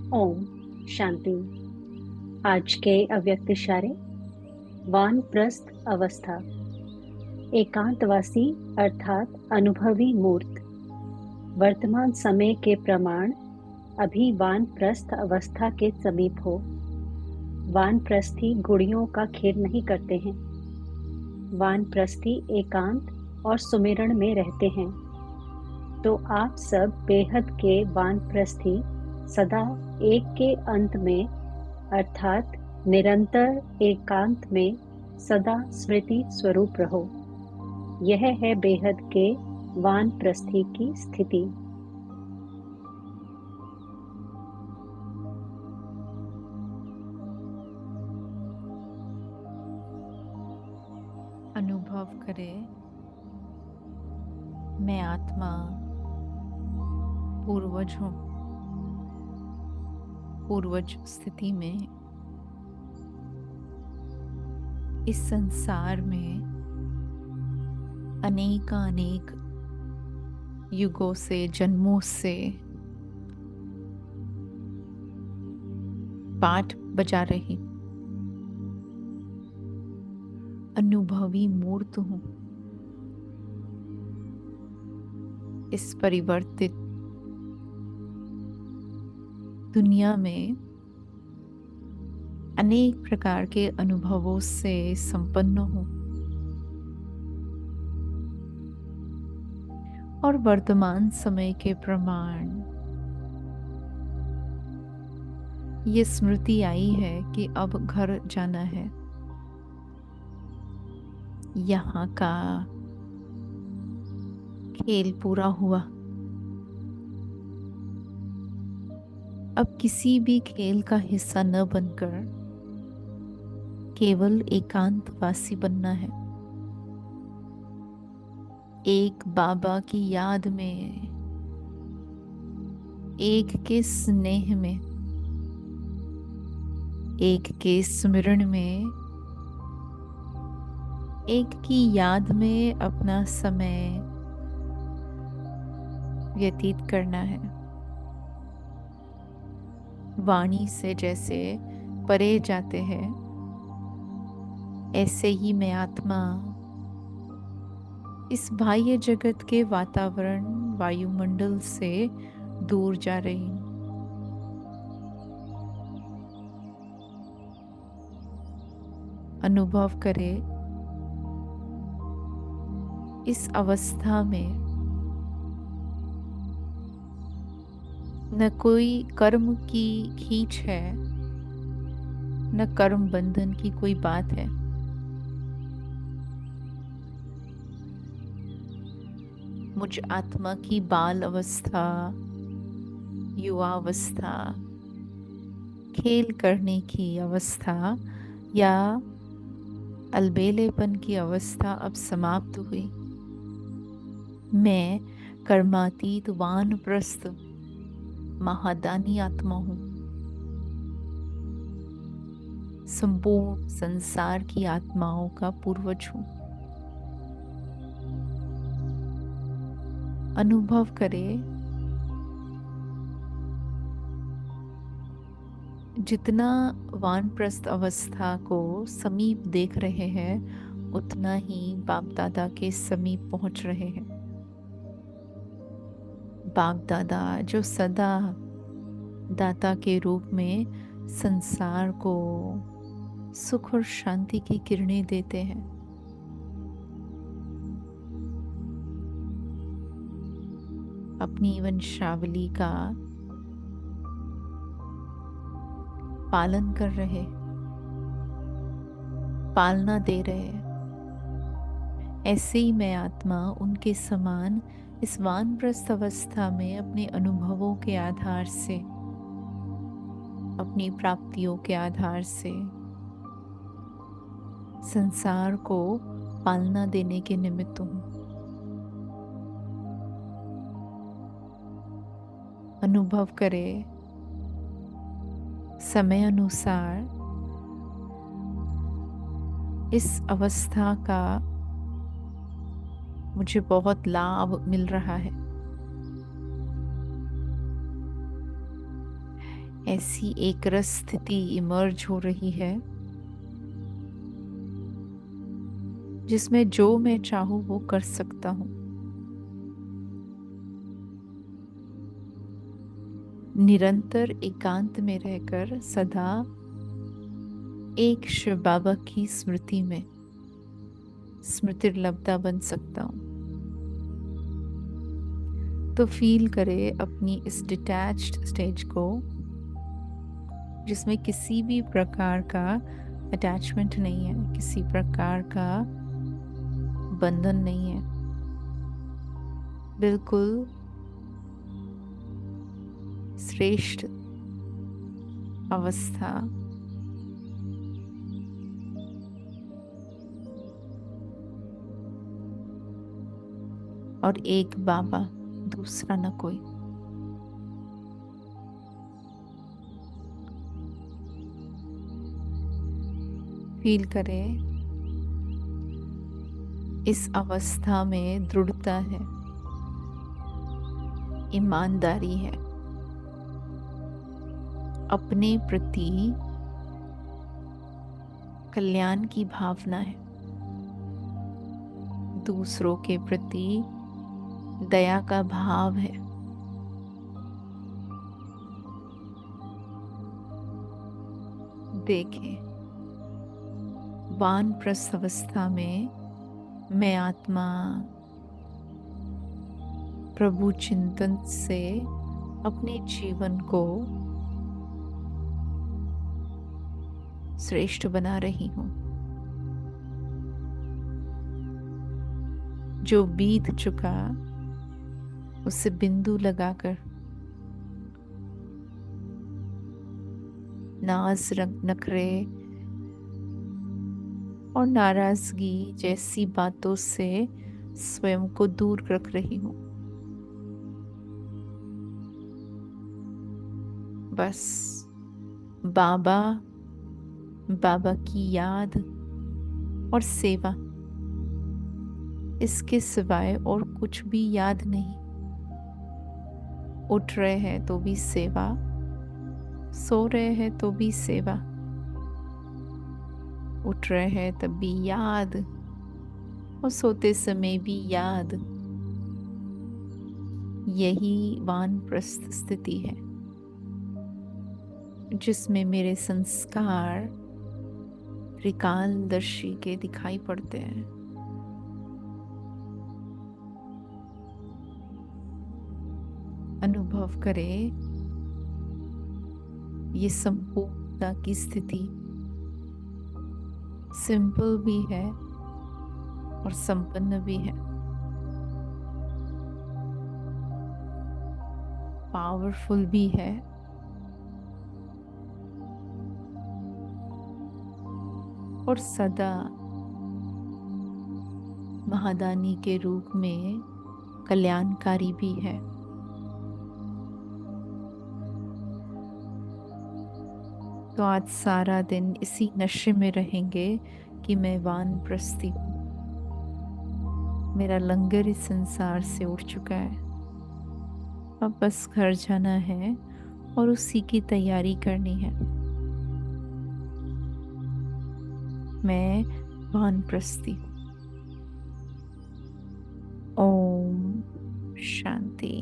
ओम शांति। आज के अव्यक्त इशारे। वानप्रस्थ अवस्था। एकांतवासी अर्थात अनुभवी मूर्त। वर्तमान समय के प्रमाण अभी वानप्रस्थ अवस्था के समीप हो। वानप्रस्थी गुड़ियों का खेल नहीं करते हैं। वानप्रस्थी एकांत और सुमिरण में रहते हैं। तो आप सब बेहद के वानप्रस्थी सदा एक के अंत में अर्थात निरंतर एकांत में सदा स्मृति स्वरूप रहो। यह है बेहद के वानप्रस्थी की स्थिति। अनुभव करे मैं आत्मा पूर्वज हूँ। पूर्वज स्थिति में इस संसार में अनेक युगों से जन्मों से पाठ बजा रही अनुभवी मूर्त हूँ। इस परिवर्तित दुनिया में अनेक प्रकार के अनुभवों से संपन्न हूँ और वर्तमान समय के प्रमाण ये स्मृति आई है कि अब घर जाना है। यहाँ का खेल पूरा हुआ। अब किसी भी खेल का हिस्सा न बनकर केवल एकांतवासी बनना है। एक बाबा की याद में, एक के स्नेह में, एक के स्मरण में, एक की याद में अपना समय व्यतीत करना है। वाणी से जैसे परे जाते हैं ऐसे ही मैं आत्मा इस बाह्य जगत के वातावरण वायुमंडल से दूर जा रही हूँ। अनुभव करे इस अवस्था में न कोई कर्म की खींच है, न कर्म बंधन की कोई बात है। मुझ आत्मा की बाल अवस्था, युवा अवस्था, खेल करने की अवस्था या अलबेलेपन की अवस्था अब समाप्त हुई। मैं कर्मातीत वानप्रस्थ महादानी आत्मा हूँ। संपूर्ण संसार की आत्माओं का पूर्वज हूँ। अनुभव करे जितना वानप्रस्थ अवस्था को समीप देख रहे हैं उतना ही बाप दादा के समीप पहुंच रहे हैं। बाप दादा जो सदा दाता के रूप में संसार को सुख और शांति की किरणें देते हैं। अपनी वंशावली का पालन कर रहे, पालना दे रहे। ऐसे ही मैं आत्मा उनके समान इस वानप्रस्थ अवस्था में अपने अनुभवों के आधार से, अपनी प्राप्तियों के आधार से संसार को पालना देने के निमित्त हूँ। अनुभव करे समय अनुसार इस अवस्था का मुझे बहुत लाभ मिल रहा है। ऐसी एक रस स्थिति इमर्ज हो रही है जिसमें जो मैं चाहूँ वो कर सकता हूँ। निरंतर एकांत में रहकर सदा एक शिव बाबा की स्मृति में स्मृतिर्लब्धा बन सकता हूँ। तो फील करे अपनी इस डिटैच्ड स्टेज को, जिसमें किसी भी प्रकार का अटैचमेंट नहीं है, किसी प्रकार का बंधन नहीं है, बिल्कुल श्रेष्ठ अवस्था। और एक बाबा, दूसरा न कोई। फील करे इस अवस्था में दृढ़ता है, ईमानदारी है, अपने प्रति कल्याण की भावना है, दूसरों के प्रति दया का भाव है। देखें, वानप्रस्थ अवस्था में मैं आत्मा प्रभु चिंतन से अपने जीवन को श्रेष्ठ बना रही हूँ। जो बीत चुका उसे बिंदु लगाकर नाज नखरे और नाराजगी जैसी बातों से स्वयं को दूर रख रही हूँ। बस बाबा, बाबा की याद और सेवा, इसके सिवाय और कुछ भी याद नहीं। उठ रहे हैं तो भी सेवा, सो रहे हैं तो भी सेवा, उठ रहे हैं तब भी याद और सोते समय भी याद। यही वानप्रस्थ स्थिति है जिसमें मेरे संस्कार त्रिकालदर्शी के दिखाई पड़ते हैं। अनुभव करे ये संपूर्णता की स्थिति सिंपल भी है और संपन्न भी है, पावरफुल भी है और सदा महादानी के रूप में कल्याणकारी भी है। तो आज सारा दिन इसी नशे में रहेंगे कि मैं वानप्रस्थी हूँ, मेरा लंगर इस संसार से उठ चुका है, अब बस घर जाना है और उसी की तैयारी करनी है। मैं वानप्रस्थी हूँ। ओम शांति।